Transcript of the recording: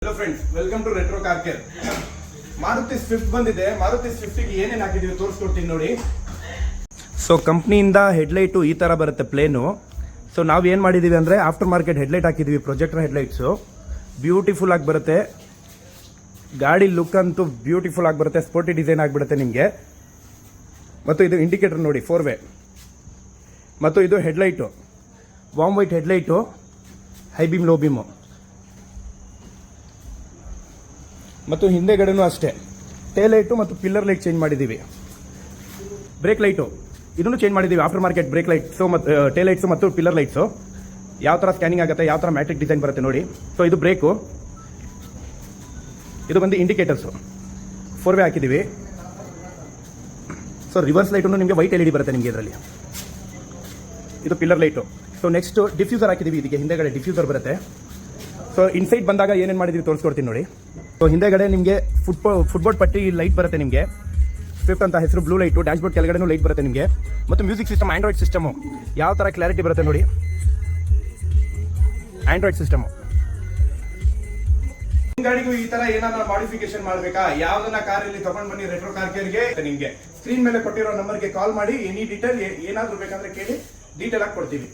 Hello friends, welcome to retro car care. Maruti Swift ಬಂದಿದೆ. ಮಾರುತಿ ಸ್ವಿಫ್ಟಿಗೆ ಏನೇನು ಹಾಕಿದೀವಿ ತೋರಿಸ್ಕೊಡ್ತೀನಿ ನೋಡಿ. ಸೊ ಕಂಪ್ನಿಯಿಂದ ಹೆಡ್ಲೈಟು ಈ ಥರ ಬರುತ್ತೆ ಪ್ಲೇನು. ಸೊ ನಾವು ಏನು ಮಾಡಿದ್ದೀವಿ ಅಂದರೆ ಆಫ್ಟರ್ ಮಾರ್ಕೆಟ್ ಹೆಡ್ಲೈಟ್ ಹಾಕಿದ್ದೀವಿ, ಪ್ರೊಜೆಕ್ಟರ್ ಹೆಡ್ಲೈಟ್ಸು. ಬ್ಯೂಟಿಫುಲ್ ಆಗಿ ಬರುತ್ತೆ, ಗಾಡಿ ಲುಕ್ ಅಂತೂ ಬ್ಯೂಟಿಫುಲ್ ಆಗಿ ಬರುತ್ತೆ, ಸ್ಪೋರ್ಟಿ ಡಿಸೈನ್ ಆಗಿಬಿಡುತ್ತೆ ನಿಮಗೆ. ಮತ್ತು ಇದು ಇಂಡಿಕೇಟರ್ ನೋಡಿ, 4 ವೇ. ಮತ್ತು ಇದು headlight, warm white headlight, high beam low beam. ಮತ್ತು ಹಿಂದೆಗಡೆನೂ ಅಷ್ಟೇ ಟೇಲ್ ಲೈಟು ಮತ್ತು ಪಿಲ್ಲರ್ ಲೈಟ್ ಚೇಂಜ್ ಮಾಡಿದ್ದೀವಿ. ಬ್ರೇಕ್ ಲೈಟು ಇದನ್ನು ಚೇಂಜ್ ಮಾಡಿದ್ದೀವಿ, ಆಫ್ಟರ್ ಮಾರ್ಕೆಟ್ ಬ್ರೇಕ್ ಲೈಟ್ಸು ಮತ್ತು ಟೇಲ್ ಲೈಟ್ಸು ಮತ್ತು ಪಿಲ್ಲರ್ ಲೈಟ್ಸು. ಯಾವ ಥರ ಸ್ಕ್ಯಾನಿಂಗ್ ಆಗುತ್ತೆ, ಯಾವ ಥರ ಮ್ಯಾಟ್ರಿಕ್ ಡಿಸೈನ್ ಬರುತ್ತೆ ನೋಡಿ. ಸೊ ಇದು ಬ್ರೇಕು, ಇದು ಬಂದು ಇಂಡಿಕೇಟರ್ಸು 4 ವೇ ಹಾಕಿದ್ದೀವಿ. ಸೊ ರಿವರ್ಸ್ ಲೈಟು ನಿಮಗೆ ವೈಟ್ LED ಬರುತ್ತೆ ನಿಮಗೆ ಇದರಲ್ಲಿ. ಇದು pillar light. So next diffuser ಹಾಕಿದ್ದೀವಿ, ಇದಕ್ಕೆ ಹಿಂದೆಗಡೆ ಡಿಫ್ಯೂಸರ್ ಬರುತ್ತೆ. ಸೊ ಇನ್ಸೈಡ್ ಬಂದಾಗ ಏನೇನು ಮಾಡಿದ್ದೀವಿ ತೋರಿಸ್ಕೊಡ್ತೀನಿ ನೋಡಿ. ಸೊ ಹಿಂದೆಗಡೆ ನಿಮಗೆ ಫುಟ್ಬೋರ್ಡ್ ಪಟ್ಟಿ ಲೈಟ್ ಬರುತ್ತೆ ನಿಮಗೆ, ಸ್ವಿಫ್ಟ್ ಅಂತ ಹೆಸರು, ಬ್ಲೂ ಲೈಟು. ಡ್ಯಾಶ್ಬೋರ್ಡ್ ಕೆಳಗಡೆನೂ ಲೈಟ್ ಬರುತ್ತೆ ನಿಮಗೆ. ಮತ್ತು ಮ್ಯೂಸಿಕ್ ಸಿಸ್ಟಮ್, ಆಂಡ್ರಾಯ್ಡ್ ಸಿಸ್ಟಮು ಯಾವ ಥರ ಕ್ಲಾರಿಟಿ ಬರುತ್ತೆ ನೋಡಿ. Android system. ಗಾಡಿಗೂ ಈ ತರ ಏನಾದ್ರು ಮಾಡಿಫಿಕೇಶನ್ ಮಾಡಬೇಕಾ, ಯಾವ್ದನ್ನ ಕಾರಲ್ಲಿ ತಗೊಂಡ್ ಬನ್ನಿ ರೆಟ್ರೋ ಕಾರ್ ಕೇರ್ಗೆ. ನಿಮಗೆ ಸ್ಕ್ರೀನ್ ಮೇಲೆ ಕೊಟ್ಟಿರೋ ನಂಬರ್ಗೆ ಕಾಲ್ ಮಾಡಿ, ಎನಿ ಡೀಟೇಲ್ ಏನಾದ್ರು ಬೇಕಂದ್ರೆ ಕೇಳಿ, ಡೀಟೇಲ್ ಆಗಿ ಕೊಡ್ತೀವಿ.